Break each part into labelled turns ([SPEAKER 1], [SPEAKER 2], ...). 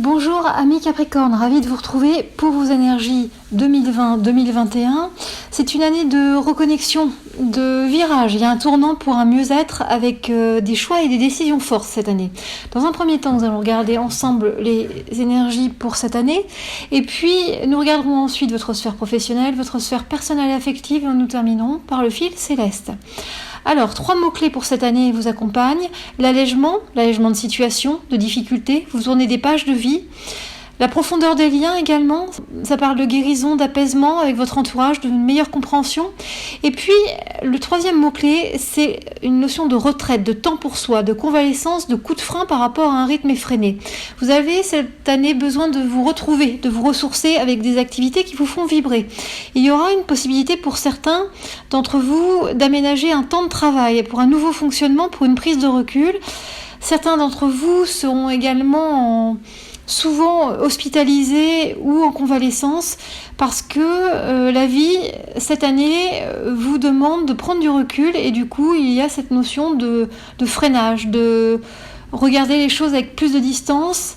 [SPEAKER 1] Bonjour amis Capricorne, ravi de vous retrouver pour vos énergies 2020-2021. C'est une année de reconnexion, de virage. Il y a un tournant pour un mieux-être avec des choix et des décisions fortes cette année. Dans un premier temps, nous allons regarder ensemble les énergies pour cette année. Et puis, nous regarderons ensuite votre sphère professionnelle, votre sphère personnelle et affective. Et nous terminerons par le fil céleste. Alors, 3 mots-clés pour cette année vous accompagnent. L'allègement de situation, de difficultés. Vous tournez des pages de vie. La profondeur des liens également, ça parle de guérison, d'apaisement avec votre entourage, d'une meilleure compréhension. Et puis, le 3e mot-clé, c'est une notion de retraite, de temps pour soi, de convalescence, de coup de frein par rapport à un rythme effréné. Vous avez cette année besoin de vous retrouver, de vous ressourcer avec des activités qui vous font vibrer. Il y aura une possibilité pour certains d'entre vous d'aménager un temps de travail pour un nouveau fonctionnement, pour une prise de recul. Certains d'entre vous seront également souvent hospitalisés ou en convalescence parce que la vie cette année vous demande de prendre du recul et du coup il y a cette notion de freinage, de regarder les choses avec plus de distance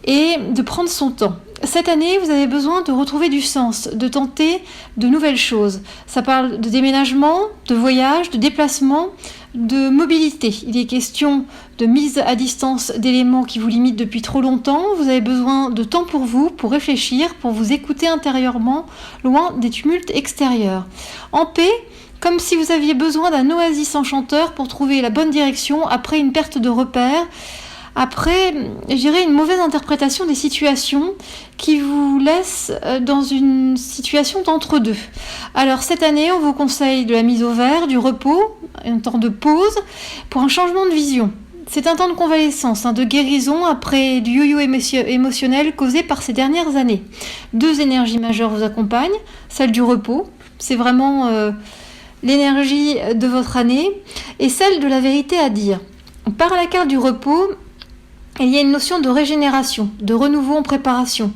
[SPEAKER 1] et de prendre son temps. Cette année, vous avez besoin de retrouver du sens, de tenter de nouvelles choses. Ça parle de déménagement, de voyage, de déplacement, de mobilité. Il est question de mise à distance d'éléments qui vous limitent depuis trop longtemps. Vous avez besoin de temps pour vous, pour réfléchir, pour vous écouter intérieurement, loin des tumultes extérieurs. En paix, comme si vous aviez besoin d'un oasis enchanteur pour trouver la bonne direction après une perte de repères. Après, je dirais une mauvaise interprétation des situations qui vous laisse dans une situation d'entre-deux. Alors cette année, on vous conseille de la mise au vert, du repos, un temps de pause pour un changement de vision. C'est un temps de convalescence, de guérison après du yo-yo émotionnel causé par ces dernières années. 2 énergies majeures vous accompagnent, celle du repos, c'est vraiment l'énergie de votre année, et celle de la vérité à dire. Par la carte du repos, il y a une notion de régénération, de renouveau en préparation,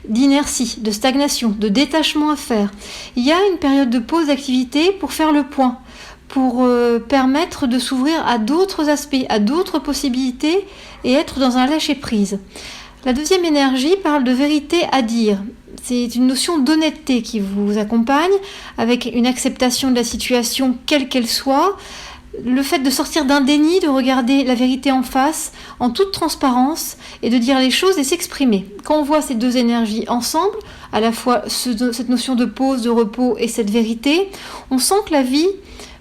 [SPEAKER 1] d'inertie, de stagnation, de détachement à faire. Il y a une période de pause d'activité pour faire le point, pour permettre de s'ouvrir à d'autres aspects, à d'autres possibilités et être dans un lâcher-prise. La 2e énergie parle de vérité à dire. C'est une notion d'honnêteté qui vous accompagne, avec une acceptation de la situation quelle qu'elle soit, le fait de sortir d'un déni, de regarder la vérité en face, en toute transparence, et de dire les choses et s'exprimer. Quand on voit ces 2 énergies ensemble, à la fois cette notion de pause, de repos et cette vérité, on sent que la vie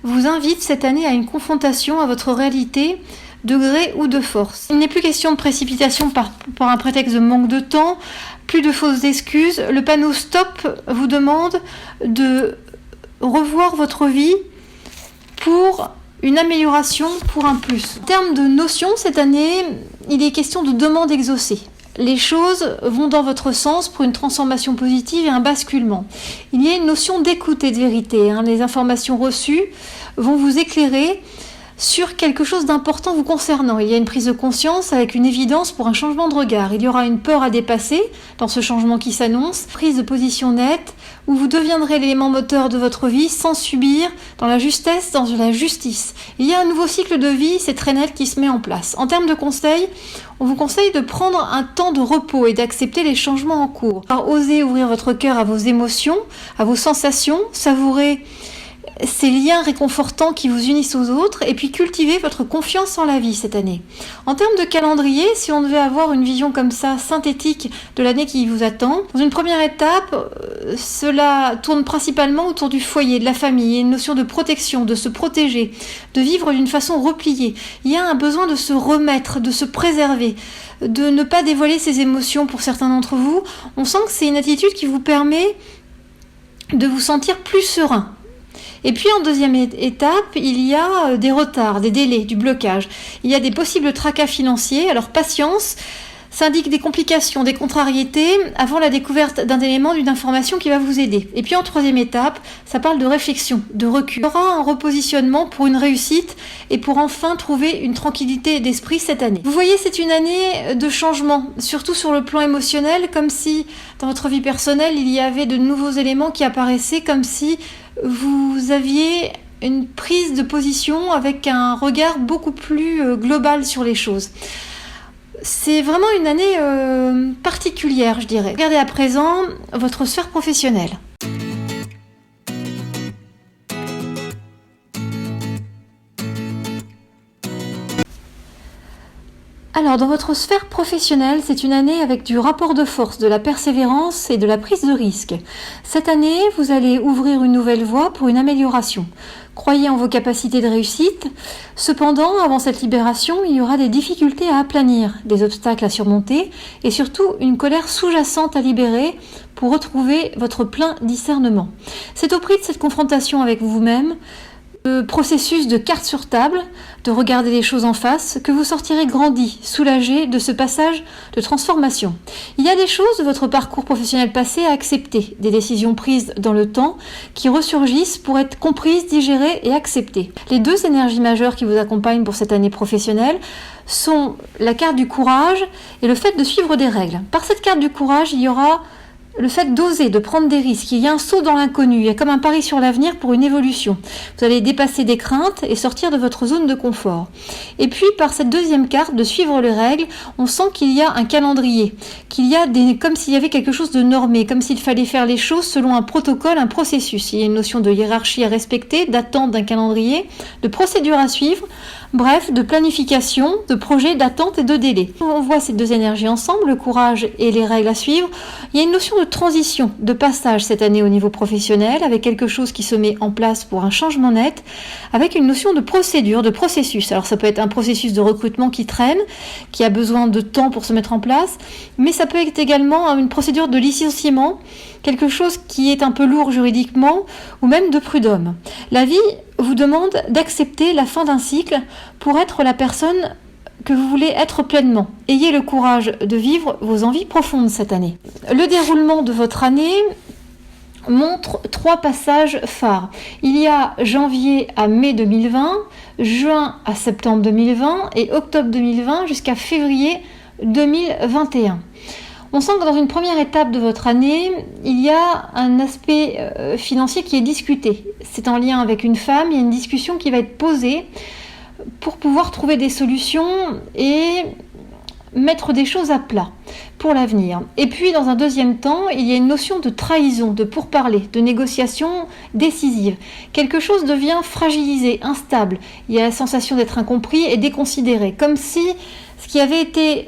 [SPEAKER 1] vous invite cette année à une confrontation à votre réalité, de gré ou de force. Il n'est plus question de précipitation par un prétexte de manque de temps, plus de fausses excuses. Le panneau stop vous demande de revoir votre vie pour une amélioration, pour un plus. En termes de notions, cette année, il est question de demandes exaucées. Les choses vont dans votre sens pour une transformation positive et un basculement. Il y a une notion d'écoute et de vérité. Les informations reçues vont vous éclairer sur quelque chose d'important vous concernant. Il y a une prise de conscience avec une évidence pour un changement de regard. Il y aura une peur à dépasser dans ce changement qui s'annonce, prise de position nette, où vous deviendrez l'élément moteur de votre vie sans subir, dans la justesse, dans la justice. Il y a un nouveau cycle de vie, c'est très net, qui se met en place. En termes de conseils, on vous conseille de prendre un temps de repos et d'accepter les changements en cours. Alors, osez ouvrir votre cœur à vos émotions, à vos sensations, savourer ces liens réconfortants qui vous unissent aux autres et puis cultiver votre confiance en la vie cette année. En termes de calendrier, si on devait avoir une vision comme ça synthétique de l'année qui vous attend, dans une première étape, cela tourne principalement autour du foyer, de la famille. Il y a une notion de protection, de se protéger, de vivre d'une façon repliée. Il y a un besoin de se remettre, de se préserver, de ne pas dévoiler ses émotions pour certains d'entre vous. On sent que c'est une attitude qui vous permet de vous sentir plus serein. Et puis en 2e étape, il y a des retards, des délais, du blocage. Il y a des possibles tracas financiers. Alors patience, ça indique des complications, des contrariétés avant la découverte d'un élément, d'une information qui va vous aider. Et puis en 3e étape, ça parle de réflexion, de recul. Il y aura un repositionnement pour une réussite et pour enfin trouver une tranquillité d'esprit cette année. Vous voyez, c'est une année de changement, surtout sur le plan émotionnel, comme si dans votre vie personnelle, il y avait de nouveaux éléments qui apparaissaient, comme si vous aviez une prise de position avec un regard beaucoup plus global sur les choses. C'est vraiment une année particulière, je dirais. Regardez à présent votre sphère professionnelle. Alors, dans votre sphère professionnelle, c'est une année avec du rapport de force, de la persévérance et de la prise de risque. Cette année, vous allez ouvrir une nouvelle voie pour une amélioration. Croyez en vos capacités de réussite. Cependant, avant cette libération, il y aura des difficultés à aplanir, des obstacles à surmonter et surtout une colère sous-jacente à libérer pour retrouver votre plein discernement. C'est au prix de cette confrontation avec vous-même, processus de carte sur table, de regarder les choses en face, que vous sortirez grandi, soulagé de ce passage de transformation. Il y a des choses de votre parcours professionnel passé à accepter, des décisions prises dans le temps qui ressurgissent pour être comprises, digérées et acceptées. Les deux énergies majeures qui vous accompagnent pour cette année professionnelle sont la carte du courage et le fait de suivre des règles. Par cette carte du courage, il y aura le fait d'oser, de prendre des risques. Il y a un saut dans l'inconnu, il y a comme un pari sur l'avenir pour une évolution. Vous allez dépasser des craintes et sortir de votre zone de confort. Et puis, par cette deuxième carte, de suivre les règles, on sent qu'il y a un calendrier, qu'il y a comme s'il y avait quelque chose de normé, comme s'il fallait faire les choses selon un protocole, un processus. Il y a une notion de hiérarchie à respecter, d'attente d'un calendrier, de procédure à suivre, bref, de planification, de projet, d'attente et de délai. On voit ces deux énergies ensemble, le courage et les règles à suivre. Il y a une notion de transition, de passage cette année au niveau professionnel, avec quelque chose qui se met en place pour un changement net, avec une notion de procédure, de processus. Alors ça peut être un processus de recrutement qui traîne, qui a besoin de temps pour se mettre en place, mais ça peut être également une procédure de licenciement, quelque chose qui est un peu lourd juridiquement, ou même de prud'homme. La vie vous demande d'accepter la fin d'un cycle pour être la personne que vous voulez être pleinement. Ayez le courage de vivre vos envies profondes cette année. Le déroulement de votre année montre 3 passages phares. Il y a janvier à mai 2020, juin à septembre 2020 et octobre 2020 jusqu'à février 2021. On sent que dans une première étape de votre année, il y a un aspect financier qui est discuté. C'est en lien avec une femme, il y a une discussion qui va être posée pour pouvoir trouver des solutions et mettre des choses à plat pour l'avenir. Et puis, dans un deuxième temps, il y a une notion de trahison, de pourparler, de négociation décisive. Quelque chose devient fragilisé, instable. Il y a la sensation d'être incompris et déconsidéré, comme si ce qui avait été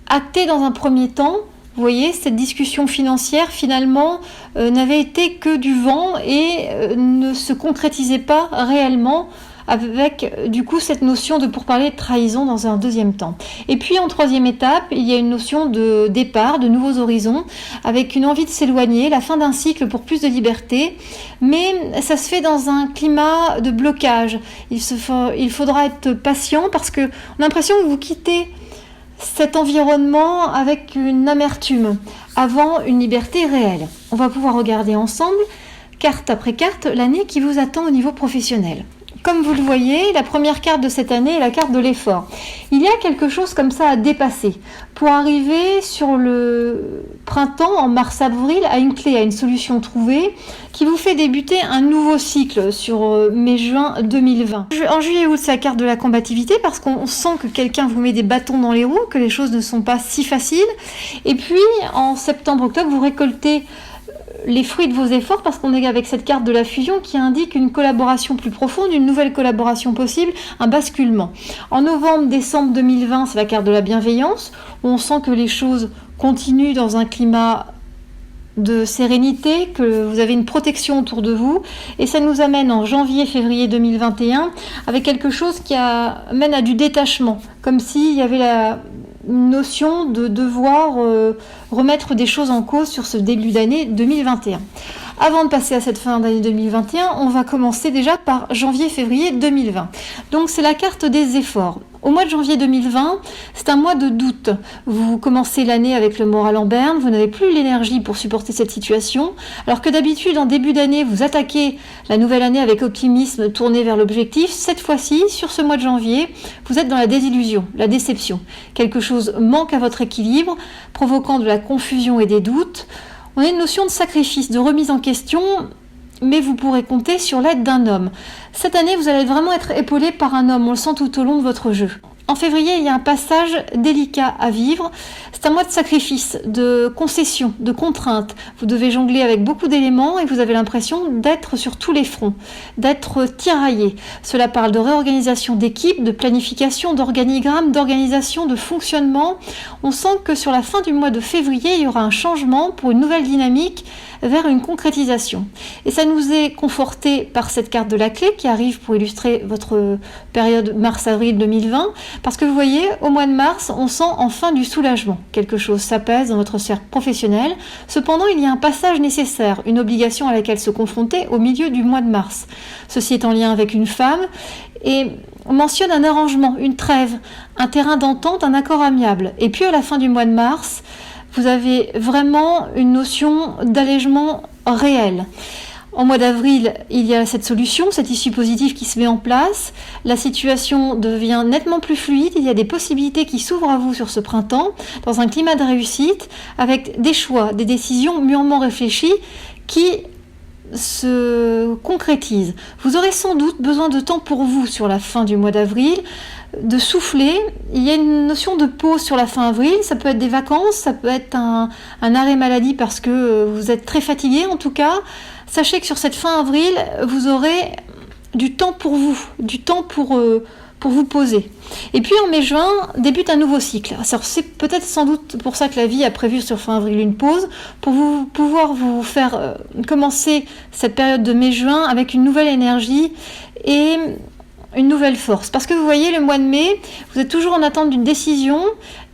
[SPEAKER 1] acté dans un premier temps, vous voyez, cette discussion financière finalement n'avait été que du vent et ne se concrétisait pas réellement avec du coup cette notion de pourparler de trahison dans un deuxième temps. Et puis en troisième étape, il y a une notion de départ, de nouveaux horizons, avec une envie de s'éloigner, la fin d'un cycle pour plus de liberté, mais ça se fait dans un climat de blocage. Il faudra être patient parce qu'on a l'impression que vous quittez cet environnement avec une amertume avant une liberté réelle. On va pouvoir regarder ensemble, carte après carte, l'année qui vous attend au niveau professionnel. Comme vous le voyez, la première carte de cette année est la carte de l'effort. Il y a quelque chose comme ça à dépasser pour arriver sur le printemps, en mars-avril, à une clé, à une solution trouvée qui vous fait débuter un nouveau cycle sur mai-juin 2020. En juillet-août, c'est la carte de la combativité parce qu'on sent que quelqu'un vous met des bâtons dans les roues, que les choses ne sont pas si faciles. Et puis, en septembre-octobre, vous récoltez les fruits de vos efforts parce qu'on est avec cette carte de la fusion qui indique une collaboration plus profonde, une nouvelle collaboration possible, un basculement. En novembre-décembre 2020, c'est la carte de la bienveillance où on sent que les choses continuent dans un climat de sérénité, que vous avez une protection autour de vous et ça nous amène en janvier-février 2021 avec quelque chose qui amène à du détachement, comme s'il y avait la notion de devoir remettre des choses en cause sur ce début d'année 2021. Avant de passer à cette fin d'année 2021, on va commencer déjà par janvier-février 2020. Donc c'est la carte des efforts. Au mois de janvier 2020, c'est un mois de doute. Vous commencez l'année avec le moral en berne, vous n'avez plus l'énergie pour supporter cette situation, alors que d'habitude, en début d'année, vous attaquez la nouvelle année avec optimisme tourné vers l'objectif. Cette fois-ci, sur ce mois de janvier, vous êtes dans la désillusion, la déception. Quelque chose manque à votre équilibre, provoquant de la confusion et des doutes. On a une notion de sacrifice, de remise en question, mais vous pourrez compter sur l'aide d'un homme. Cette année, vous allez vraiment être épaulé par un homme, on le sent tout au long de votre jeu. en février, il y a un passage délicat à vivre. C'est un mois de sacrifice, de concession, de contraintes. Vous devez jongler avec beaucoup d'éléments et vous avez l'impression d'être sur tous les fronts, d'être tiraillé. Cela parle de réorganisation d'équipe, de planification, d'organigramme, d'organisation, de fonctionnement. On sent que sur la fin du mois de février, il y aura un changement pour une nouvelle dynamique vers une concrétisation. Et ça nous est conforté par cette carte de la clé qui arrive pour illustrer votre période mars-avril 2020, parce que vous voyez, au mois de mars, on sent enfin du soulagement. Quelque chose s'apaise dans votre cercle professionnel. Cependant, il y a un passage nécessaire, une obligation à laquelle se confronter au milieu du mois de mars. Ceci est en lien avec une femme et on mentionne un arrangement, une trêve, un terrain d'entente, un accord amiable. Et puis à la fin du mois de mars, vous avez vraiment une notion d'allègement réel. En mois d'avril, il y a cette solution, cette issue positive qui se met en place. La situation devient nettement plus fluide. Il y a des possibilités qui s'ouvrent à vous sur ce printemps, dans un climat de réussite, avec des choix, des décisions mûrement réfléchies qui se concrétisent. Vous aurez sans doute besoin de temps pour vous sur la fin du mois d'avril, de souffler. Il y a une notion de pause sur la fin avril, ça peut être des vacances, ça peut être un arrêt maladie parce que vous êtes très fatigué en tout cas. Sachez que sur cette fin avril, vous aurez du temps pour vous, du temps pour vous poser. Et puis en mai-juin, débute un nouveau cycle. Alors c'est peut-être sans doute pour ça que la vie a prévu sur fin avril une pause, pour pouvoir vous faire commencer cette période de mai-juin avec une nouvelle énergie et une nouvelle force. Parce que vous voyez, le mois de mai, vous êtes toujours en attente d'une décision,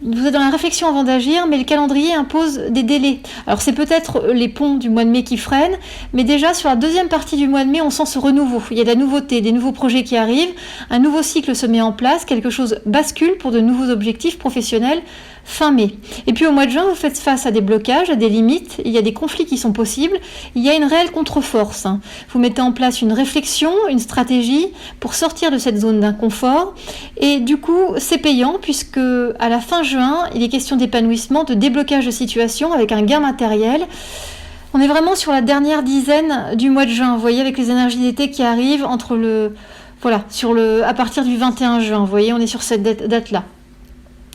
[SPEAKER 1] vous êtes dans la réflexion avant d'agir, mais le calendrier impose des délais. Alors c'est peut-être les ponts du mois de mai qui freinent, mais déjà sur la deuxième partie du mois de mai, on sent ce renouveau. Il y a de la nouveauté, des nouveaux projets qui arrivent, un nouveau cycle se met en place, quelque chose bascule pour de nouveaux objectifs professionnels fin mai. Et puis au mois de juin, vous faites face à des blocages, à des limites, il y a des conflits qui sont possibles, il y a une réelle contre-force. Vous mettez en place une réflexion, une stratégie pour sortir de cette zone d'inconfort et du coup c'est payant puisque à la fin juin, il est question d'épanouissement, de déblocage de situation avec un gain matériel. On est vraiment sur la dernière dizaine du mois de juin, vous voyez, avec les énergies d'été qui arrivent à partir du 21 juin, vous voyez, on est sur cette date-là.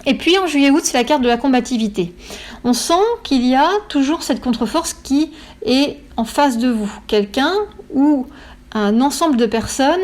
[SPEAKER 1] Et puis en juillet-août, c'est la carte de la combativité. On sent qu'il y a toujours cette contre-force qui est en face de vous. Quelqu'un ou un ensemble de personnes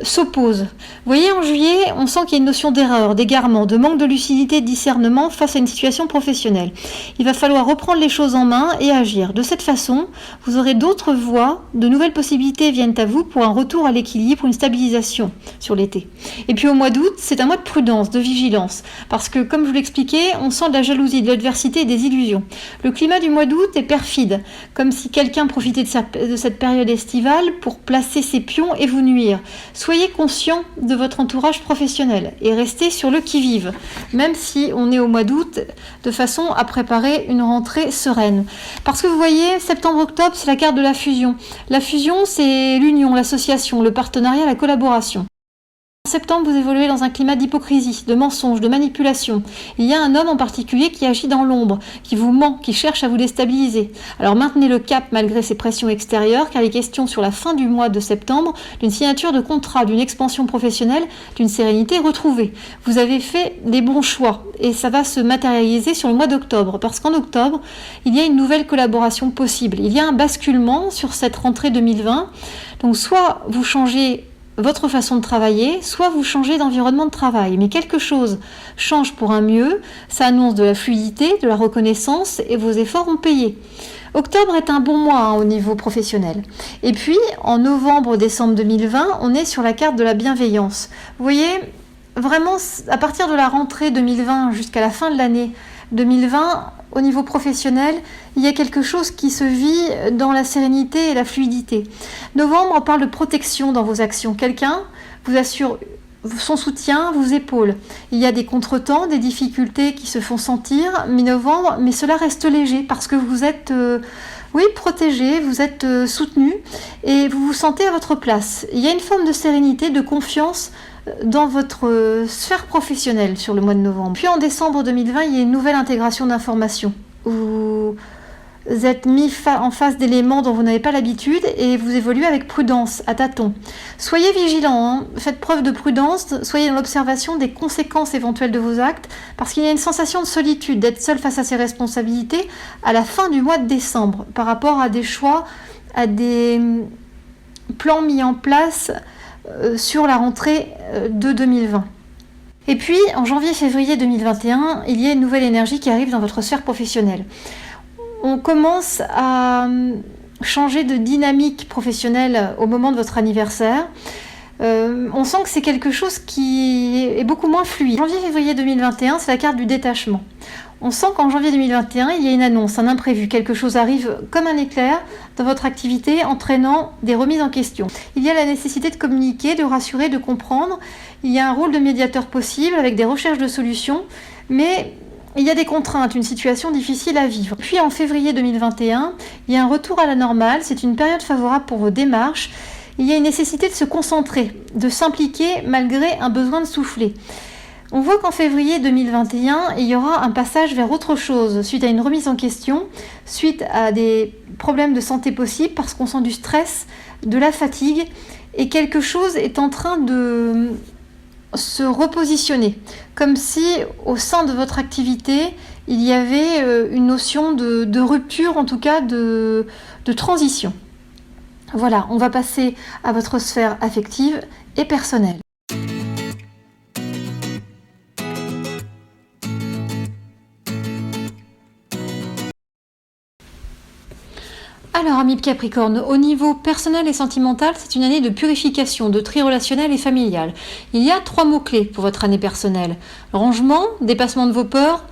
[SPEAKER 1] s'opposent. Vous voyez, en juillet, on sent qu'il y a une notion d'erreur, d'égarement, de manque de lucidité, de discernement face à une situation professionnelle. Il va falloir reprendre les choses en main et agir. De cette façon, vous aurez d'autres voies, de nouvelles possibilités viennent à vous pour un retour à l'équilibre, une stabilisation sur l'été. Et puis au mois d'août, c'est un mois de prudence, de vigilance, parce que comme je vous l'expliquais, on sent de la jalousie, de l'adversité et des illusions. Le climat du mois d'août est perfide, comme si quelqu'un profitait de cette période estivale pour placer ses pions et vous nuire. Soyez conscient de votre entourage professionnel et restez sur le qui-vive, même si on est au mois d'août, de façon à préparer une rentrée sereine. Parce que vous voyez, septembre-octobre, c'est la carte de la fusion. La fusion, c'est l'union, l'association, le partenariat, la collaboration. En septembre, vous évoluez dans un climat d'hypocrisie, de mensonge, de manipulation. Il y a un homme en particulier qui agit dans l'ombre, qui vous ment, qui cherche à vous déstabiliser. Alors maintenez le cap malgré ces pressions extérieures, car il est question sur la fin du mois de septembre d'une signature de contrat, d'une expansion professionnelle, d'une sérénité retrouvée. Vous avez fait des bons choix et ça va se matérialiser sur le mois d'octobre, parce qu'en octobre, il y a une nouvelle collaboration possible. Il y a un basculement sur cette rentrée 2020. Donc soit vous changez votre façon de travailler, soit vous changez d'environnement de travail. Mais quelque chose change pour un mieux, ça annonce de la fluidité, de la reconnaissance et vos efforts ont payé. Octobre est un bon mois au niveau professionnel. Et puis, en novembre-décembre 2020, on est sur la carte de la bienveillance. Vous voyez, vraiment, à partir de la rentrée 2020 jusqu'à la fin de l'année 2020, au niveau professionnel, il y a quelque chose qui se vit dans la sérénité et la fluidité. Novembre parle de protection dans vos actions. Quelqu'un vous assure son soutien, vous épaule. Il y a des contretemps, des difficultés qui se font sentir, mi-novembre, mais cela reste léger parce que vous êtes protégé, vous êtes soutenu et vous vous sentez à votre place. Il y a une forme de sérénité, de confiance dans votre sphère professionnelle sur le mois de novembre. Puis en décembre 2020, il y a une nouvelle intégration d'informations. Vous êtes mis en face d'éléments dont vous n'avez pas l'habitude et vous évoluez avec prudence, à tâtons. Soyez vigilants, hein. Faites preuve de prudence, soyez dans l'observation des conséquences éventuelles de vos actes, parce qu'il y a une sensation de solitude, d'être seul face à ses responsabilités à la fin du mois de décembre, par rapport à des choix, à des plans mis en place sur la rentrée de 2020. Et puis, en janvier-février 2021, il y a une nouvelle énergie qui arrive dans votre sphère professionnelle. On commence à changer de dynamique professionnelle au moment de votre anniversaire. On sent que c'est quelque chose qui est beaucoup moins fluide. Janvier-février 2021, c'est la carte du détachement. On sent qu'en janvier 2021, il y a une annonce, un imprévu. Quelque chose arrive comme un éclair dans votre activité, entraînant des remises en question. Il y a la nécessité de communiquer, de rassurer, de comprendre. Il y a un rôle de médiateur possible avec des recherches de solutions, mais il y a des contraintes, une situation difficile à vivre. Puis en février 2021, il y a un retour à la normale. C'est une période favorable pour vos démarches. Il y a une nécessité de se concentrer, de s'impliquer malgré un besoin de souffler. On voit qu'en février 2021, il y aura un passage vers autre chose, suite à une remise en question, suite à des problèmes de santé possibles, parce qu'on sent du stress, de la fatigue, et quelque chose est en train de se repositionner, comme si au sein de votre activité, il y avait une notion de rupture, en tout cas de transition. Voilà, on va passer à votre sphère affective et personnelle. Alors, amis Capricorne, au niveau personnel et sentimental, c'est une année de purification, de tri relationnel et familial. Il y a 3 mots-clés pour votre année personnelle. Rangement, dépassement de vos peurs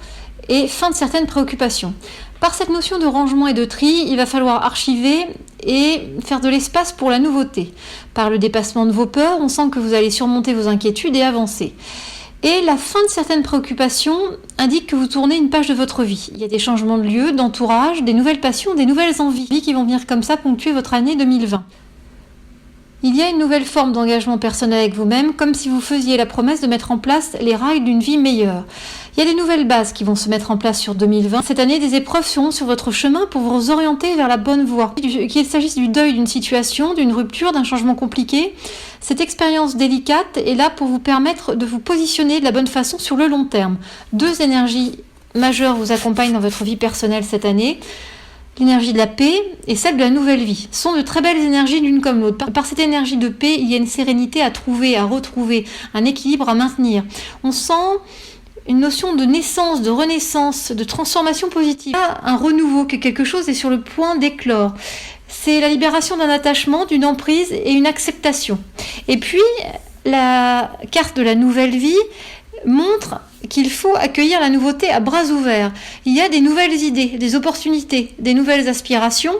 [SPEAKER 1] et fin de certaines préoccupations. Par cette notion de rangement et de tri, il va falloir archiver et faire de l'espace pour la nouveauté. Par le dépassement de vos peurs, on sent que vous allez surmonter vos inquiétudes et avancer. Et la fin de certaines préoccupations indique que vous tournez une page de votre vie. Il y a des changements de lieu, d'entourage, des nouvelles passions, des nouvelles envies qui vont venir comme ça ponctuer votre année 2020. Il y a une nouvelle forme d'engagement personnel avec vous-même, comme si vous faisiez la promesse de mettre en place les rails d'une vie meilleure. Il y a des nouvelles bases qui vont se mettre en place sur 2020. Cette année, des épreuves seront sur votre chemin pour vous orienter vers la bonne voie. Qu'il s'agisse du deuil d'une situation, d'une rupture, d'un changement compliqué, cette expérience délicate est là pour vous permettre de vous positionner de la bonne façon sur le long terme. 2 énergies majeures vous accompagnent dans votre vie personnelle cette année. L'énergie de la paix et celle de la nouvelle vie sont de très belles énergies l'une comme l'autre. Par cette énergie de paix, il y a une sérénité à trouver, à retrouver, un équilibre à maintenir. On sent une notion de naissance, de renaissance, de transformation positive. Un renouveau, que quelque chose est sur le point d'éclore. C'est la libération d'un attachement, d'une emprise et une acceptation. Et puis, la carte de la nouvelle vie montre qu'il faut accueillir la nouveauté à bras ouverts. Il y a des nouvelles idées, des opportunités, des nouvelles aspirations,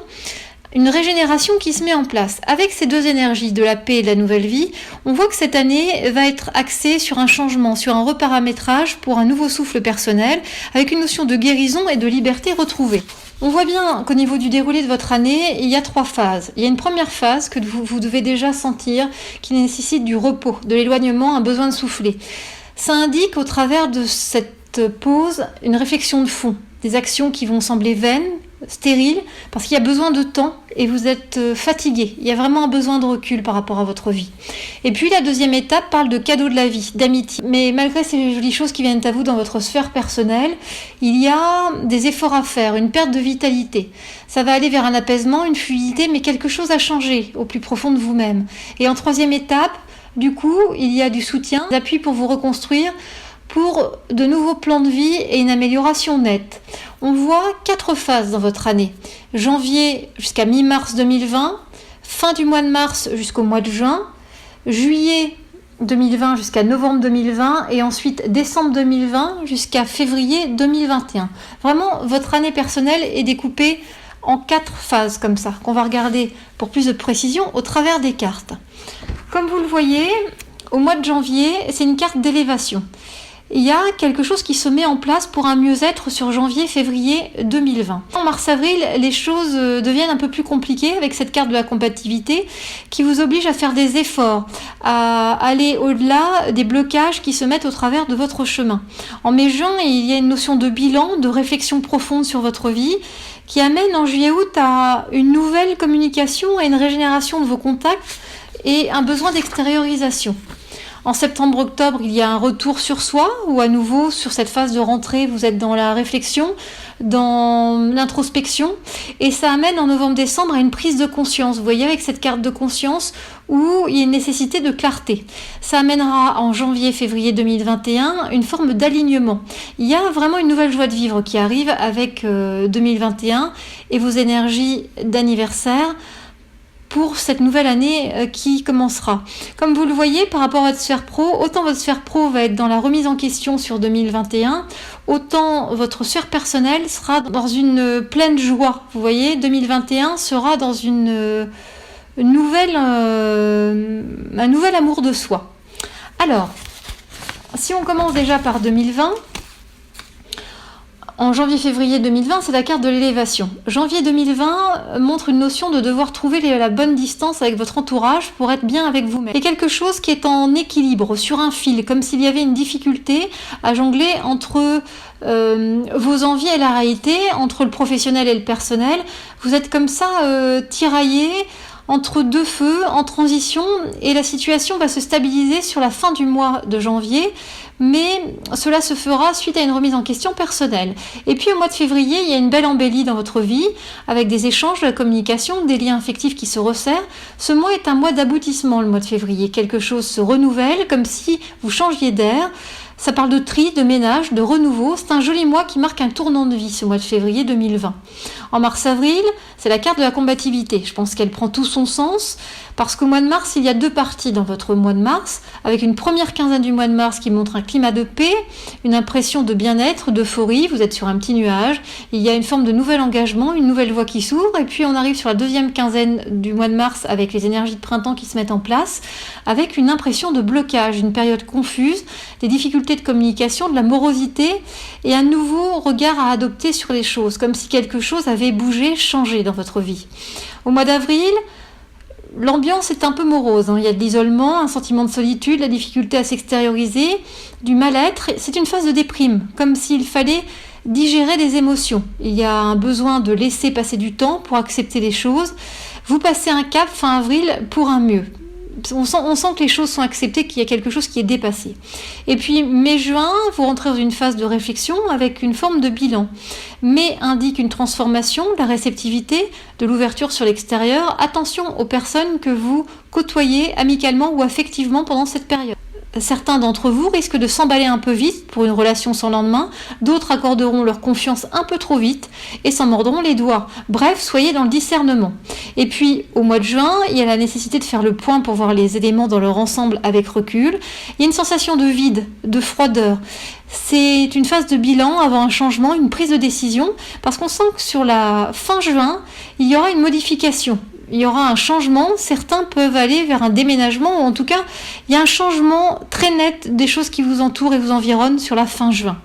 [SPEAKER 1] une régénération qui se met en place. Avec ces 2 énergies de la paix et de la nouvelle vie, on voit que cette année va être axée sur un changement, sur un reparamétrage pour un nouveau souffle personnel, avec une notion de guérison et de liberté retrouvée. On voit bien qu'au niveau du déroulé de votre année, il y a 3 phases. Il y a une première phase que vous devez déjà sentir, qui nécessite du repos, de l'éloignement, un besoin de souffler. Ça indique au travers de cette pause une réflexion de fond, des actions qui vont sembler vaines, stériles, parce qu'il y a besoin de temps et vous êtes fatigué. Il y a vraiment un besoin de recul par rapport à votre vie. Et puis la deuxième étape parle de cadeaux de la vie, d'amitié. Mais malgré ces jolies choses qui viennent à vous dans votre sphère personnelle, il y a des efforts à faire, une perte de vitalité. Ça va aller vers un apaisement, une fluidité, mais quelque chose a changé au plus profond de vous-même. Et en troisième étape, du coup, il y a du soutien, d'appui pour vous reconstruire, pour de nouveaux plans de vie et une amélioration nette. On voit 4 phases dans votre année. Janvier jusqu'à mi-mars 2020, fin du mois de mars jusqu'au mois de juin, juillet 2020 jusqu'à novembre 2020 et ensuite décembre 2020 jusqu'à février 2021. Vraiment, votre année personnelle est découpée en 4 phases comme ça, qu'on va regarder pour plus de précision au travers des cartes. Comme vous le voyez, au mois de janvier, c'est une carte d'élévation. il y a quelque chose qui se met en place pour un mieux-être sur janvier-février 2020. En mars-avril, les choses deviennent un peu plus compliquées avec cette carte de la compatibilité qui vous oblige à faire des efforts, à aller au-delà des blocages qui se mettent au travers de votre chemin. En mai-juin, il y a une notion de bilan, de réflexion profonde sur votre vie qui amène en juillet-août à une nouvelle communication, à une régénération de vos contacts et un besoin d'extériorisation. En septembre-octobre, il y a un retour sur soi, où à nouveau, sur cette phase de rentrée, vous êtes dans la réflexion, dans l'introspection, et ça amène en novembre-décembre à une prise de conscience. Vous voyez, avec cette carte de conscience, où il y a une nécessité de clarté. Ça amènera en janvier-février 2021 une forme d'alignement. Il y a vraiment une nouvelle joie de vivre qui arrive avec 2021 et vos énergies d'anniversaire pour cette nouvelle année qui commencera. Comme vous le voyez, par rapport à votre sphère pro, autant votre sphère pro va être dans la remise en question sur 2021, autant votre sphère personnelle sera dans une pleine joie. Vous voyez, 2021 sera dans un nouvel amour de soi. Alors, si on commence déjà par 2020, en janvier-février 2020, c'est la carte de l'élévation. Janvier 2020 montre une notion de devoir trouver la bonne distance avec votre entourage pour être bien avec vous-même. Et quelque chose qui est en équilibre, sur un fil, comme s'il y avait une difficulté à jongler entre vos envies et la réalité, entre le professionnel et le personnel. Vous êtes comme ça tiraillé entre deux feux, en transition, et la situation va se stabiliser sur la fin du mois de janvier, mais cela se fera suite à une remise en question personnelle. Et puis au mois de février, il y a une belle embellie dans votre vie, avec des échanges, de la communication, des liens affectifs qui se resserrent. Ce mois est un mois d'aboutissement, le mois de février. Quelque chose se renouvelle, comme si vous changiez d'air. Ça parle de tri, de ménage, de renouveau. C'est un joli mois qui marque un tournant de vie, ce mois de février 2020. En mars-avril, c'est la carte de la combativité. Je pense qu'elle prend tout son sens, parce qu'au mois de mars, il y a deux parties dans votre mois de mars, avec une première quinzaine du mois de mars qui montre un climat de paix, une impression de bien-être, d'euphorie. Vous êtes sur un petit nuage. Il y a une forme de nouvel engagement, une nouvelle voie qui s'ouvre. Et puis on arrive sur la deuxième quinzaine du mois de mars, avec les énergies de printemps qui se mettent en place, avec une impression de blocage, une période confuse, des difficultés de communication, de la morosité et un nouveau regard à adopter sur les choses, comme si quelque chose avait bougé, changé dans votre vie. Au mois d'avril, l'ambiance est un peu morose. Il y a de l'isolement, un sentiment de solitude, la difficulté à s'extérioriser, du mal-être. C'est une phase de déprime, comme s'il fallait digérer des émotions. Il y a un besoin de laisser passer du temps pour accepter les choses. Vous passez un cap fin avril pour un mieux. On sent que les choses sont acceptées, qu'il y a quelque chose qui est dépassé. Et puis mai-juin, vous rentrez dans une phase de réflexion avec une forme de bilan. Mai indique une transformation, de la réceptivité, de l'ouverture sur l'extérieur. Attention aux personnes que vous côtoyez amicalement ou affectivement pendant cette période. Certains d'entre vous risquent de s'emballer un peu vite pour une relation sans lendemain, d'autres accorderont leur confiance un peu trop vite et s'en mordront les doigts. Bref, soyez dans le discernement. Et puis, au mois de juin, il y a la nécessité de faire le point pour voir les éléments dans leur ensemble avec recul. Il y a une sensation de vide, de froideur. C'est une phase de bilan avant un changement, une prise de décision, parce qu'on sent que sur la fin juin, il y aura une modification. Il y aura un changement, certains peuvent aller vers un déménagement, ou en tout cas, il y a un changement très net des choses qui vous entourent et vous environnent sur la fin juin.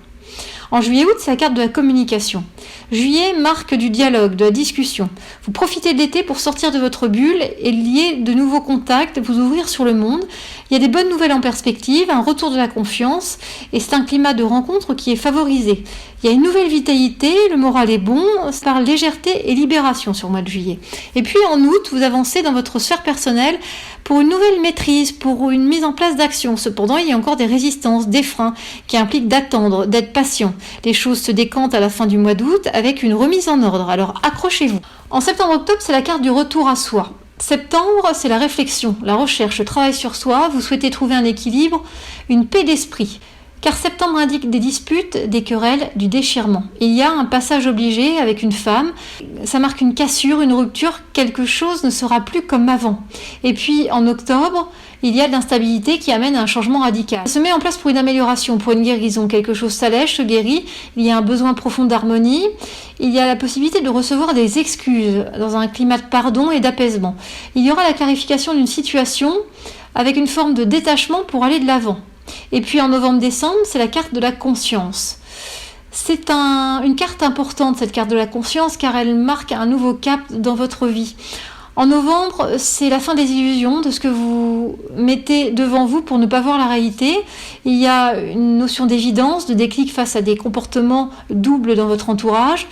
[SPEAKER 1] En juillet-août, c'est la carte de la communication. Juillet marque du dialogue, de la discussion. Vous profitez de l'été pour sortir de votre bulle et lier de nouveaux contacts, vous ouvrir sur le monde. Il y a des bonnes nouvelles en perspective, un retour de la confiance, et c'est un climat de rencontre qui est favorisé. Il y a une nouvelle vitalité, le moral est bon, ça parle légèreté et libération sur le mois de juillet. Et puis en août, vous avancez dans votre sphère personnelle pour une nouvelle maîtrise, pour une mise en place d'action. Cependant, il y a encore des résistances, des freins qui impliquent d'attendre, d'être patient. Les choses se décantent à la fin du mois d'août avec une remise en ordre, alors accrochez-vous. En septembre-octobre, c'est la carte du retour à soi. Septembre, c'est la réflexion, la recherche, le travail sur soi. Vous souhaitez trouver un équilibre, une paix d'esprit. Car septembre indique des disputes, des querelles, du déchirement. Il y a un passage obligé avec une femme, ça marque une cassure, une rupture, quelque chose ne sera plus comme avant. Et puis en octobre, il y a de l'instabilité qui amène à un changement radical. Ça se met en place pour une amélioration, pour une guérison. Quelque chose s'allège, se guérit, il y a un besoin profond d'harmonie, il y a la possibilité de recevoir des excuses dans un climat de pardon et d'apaisement. Il y aura la clarification d'une situation avec une forme de détachement pour aller de l'avant. Et puis en novembre-décembre, c'est la carte de la conscience. C'est une carte importante, cette carte de la conscience, car elle marque un nouveau cap dans votre vie. En novembre, c'est la fin des illusions, de ce que vous mettez devant vous pour ne pas voir la réalité. Il y a une notion d'évidence, de déclic face à des comportements doubles dans votre entourage.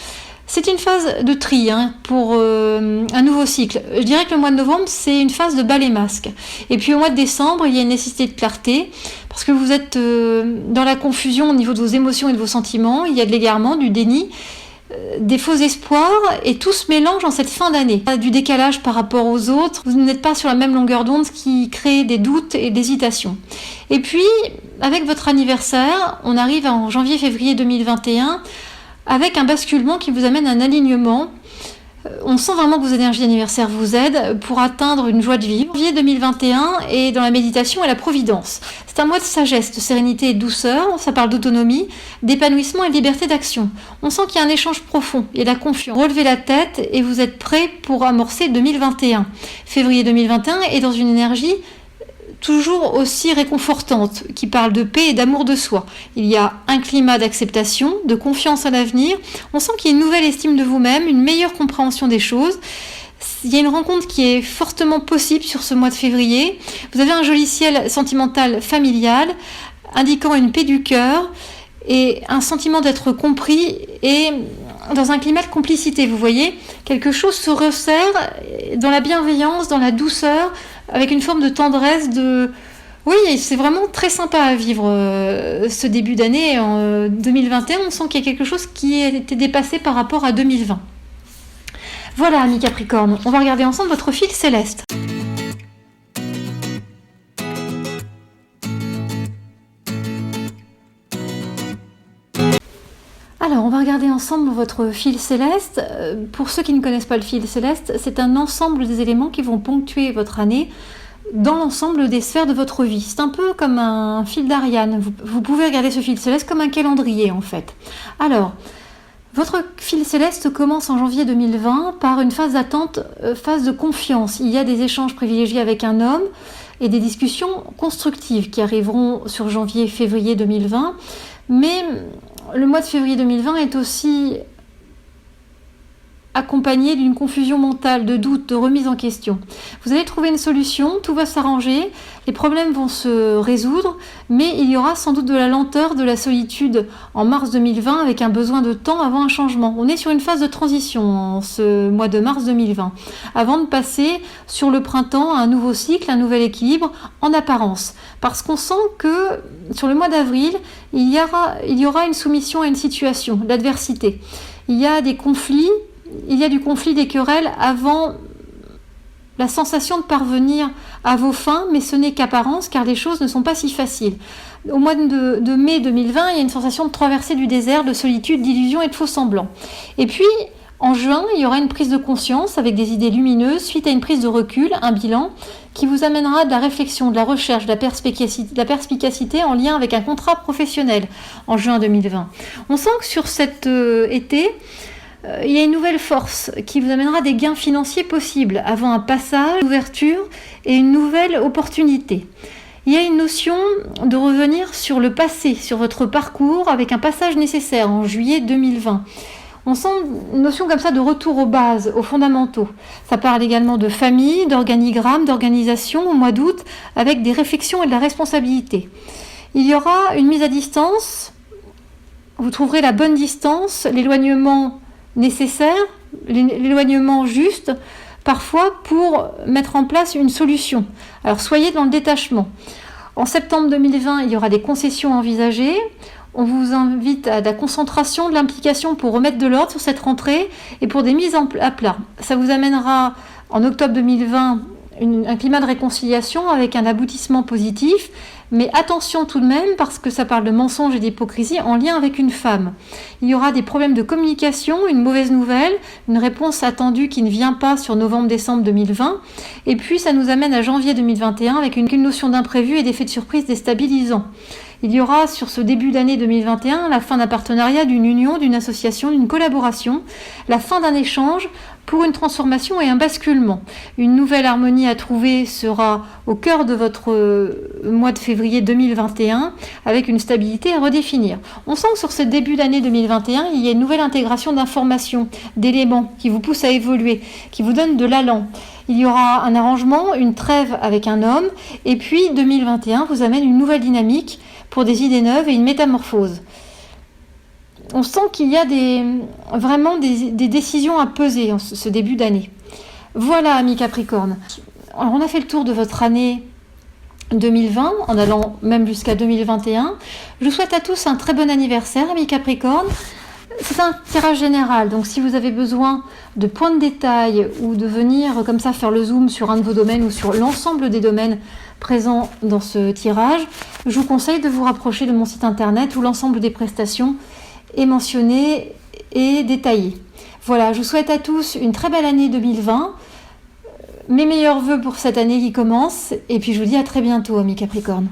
[SPEAKER 1] C'est une phase de tri pour un nouveau cycle. Je dirais que le mois de novembre, c'est une phase de bas les masques. Et puis au mois de décembre, il y a une nécessité de clarté, parce que vous êtes dans la confusion au niveau de vos émotions et de vos sentiments. Il y a de l'égarement, du déni, des faux espoirs, et tout se mélange en cette fin d'année. Du décalage par rapport aux autres, vous n'êtes pas sur la même longueur d'onde, ce qui crée des doutes et des hésitations. Et puis, avec votre anniversaire, on arrive en janvier-février 2021, avec un basculement qui vous amène à un alignement. On sent vraiment que vos énergies d'anniversaire vous aident pour atteindre une joie de vivre. Janvier 2021 est dans la méditation et la providence. C'est un mois de sagesse, de sérénité et de douceur. Ça parle d'autonomie, d'épanouissement et de liberté d'action. On sent qu'il y a un échange profond, il y a de la confiance. Relevez la tête et vous êtes prêt pour amorcer 2021. Février 2021 est dans une énergie toujours aussi réconfortante, qui parle de paix et d'amour de soi. Il y a un climat d'acceptation, de confiance à l'avenir. On sent qu'il y a une nouvelle estime de vous-même, une meilleure compréhension des choses. Il y a une rencontre qui est fortement possible sur ce mois de février. Vous avez un joli ciel sentimental familial, indiquant une paix du cœur et un sentiment d'être compris et dans un climat de complicité. Vous voyez, quelque chose se resserre dans la bienveillance, dans la douceur, avec une forme de tendresse, Oui, c'est vraiment très sympa à vivre ce début d'année en 2021. On sent qu'il y a quelque chose qui a été dépassé par rapport à 2020. Voilà, amis Capricorne, on va regarder ensemble votre fil céleste. Alors, on va regarder ensemble votre fil céleste. Pour ceux qui ne connaissent pas le fil céleste, c'est un ensemble des éléments qui vont ponctuer votre année dans l'ensemble des sphères de votre vie. C'est un peu comme un fil d'Ariane. Vous pouvez regarder ce fil céleste comme un calendrier, en fait. Alors, votre fil céleste commence en janvier 2020 par une phase d'attente, phase de confiance. Il y a des échanges privilégiés avec un homme et des discussions constructives qui arriveront sur janvier-février 2020. Mais le mois de février 2020 est aussi accompagné d'une confusion mentale, de doutes, de remise en question. Vous allez trouver une solution, tout va s'arranger, les problèmes vont se résoudre, mais il y aura sans doute de la lenteur, de la solitude en mars 2020 avec un besoin de temps avant un changement. On est sur une phase de transition en ce mois de mars 2020, avant de passer sur le printemps à un nouveau cycle, un nouvel équilibre en apparence. Parce qu'on sent que sur le mois d'avril, il y aura une soumission à une situation, l'adversité. Il y a des conflits, il y a du conflit, des querelles avant la sensation de parvenir à vos fins, mais ce n'est qu'apparence car les choses ne sont pas si faciles. Au mois de mai 2020, il y a une sensation de traversée du désert, de solitude, d'illusion et de faux semblants. Et puis, en juin, il y aura une prise de conscience avec des idées lumineuses suite à une prise de recul, un bilan, qui vous amènera de la réflexion, de la recherche, de la perspicacité en lien avec un contrat professionnel en juin 2020. On sent que sur cet été, il y a une nouvelle force qui vous amènera des gains financiers possibles avant un passage, une ouverture et une nouvelle opportunité. Il y a une notion de revenir sur le passé, sur votre parcours avec un passage nécessaire en juillet 2020. On sent une notion comme ça de retour aux bases, aux fondamentaux. Ça parle également de famille, d'organigramme, d'organisation au mois d'août avec des réflexions et de la responsabilité. Il y aura une mise à distance, vous trouverez la bonne distance, l'éloignement nécessaire, l'éloignement juste, parfois pour mettre en place une solution. Alors soyez dans le détachement. En septembre 2020, il y aura des concessions envisagées. On vous invite à de la concentration, de l'implication pour remettre de l'ordre sur cette rentrée et pour des mises à plat. Ça vous amènera en octobre 2020 un climat de réconciliation avec un aboutissement positif, mais attention tout de même parce que ça parle de mensonge et d'hypocrisie en lien avec une femme. Il y aura des problèmes de communication, une mauvaise nouvelle, une réponse attendue qui ne vient pas sur novembre-décembre 2020, et puis ça nous amène à janvier 2021 avec une notion d'imprévu et d'effet de surprise déstabilisant. Il y aura sur ce début d'année 2021 la fin d'un partenariat, d'une union, d'une association, d'une collaboration, la fin d'un échange, pour une transformation et un basculement. Une nouvelle harmonie à trouver sera au cœur de votre mois de février 2021 avec une stabilité à redéfinir. On sent que sur ce début d'année 2021, il y a une nouvelle intégration d'informations, d'éléments qui vous poussent à évoluer, qui vous donnent de l'allant. Il y aura un arrangement, une trêve avec un homme, et puis 2021 vous amène une nouvelle dynamique pour des idées neuves et une métamorphose. On sent qu'il y a vraiment des décisions à peser en ce début d'année. Voilà, amis Capricorne. Alors, on a fait le tour de votre année 2020, en allant même jusqu'à 2021. Je vous souhaite à tous un très bon anniversaire, amis Capricorne. C'est un tirage général, donc si vous avez besoin de points de détail ou de venir comme ça faire le zoom sur un de vos domaines ou sur l'ensemble des domaines présents dans ce tirage, je vous conseille de vous rapprocher de mon site internet où l'ensemble des prestations est mentionné et détaillé. Voilà, je vous souhaite à tous une très belle année 2020, mes meilleurs vœux pour cette année qui commence, et puis je vous dis à très bientôt, amis Capricorne.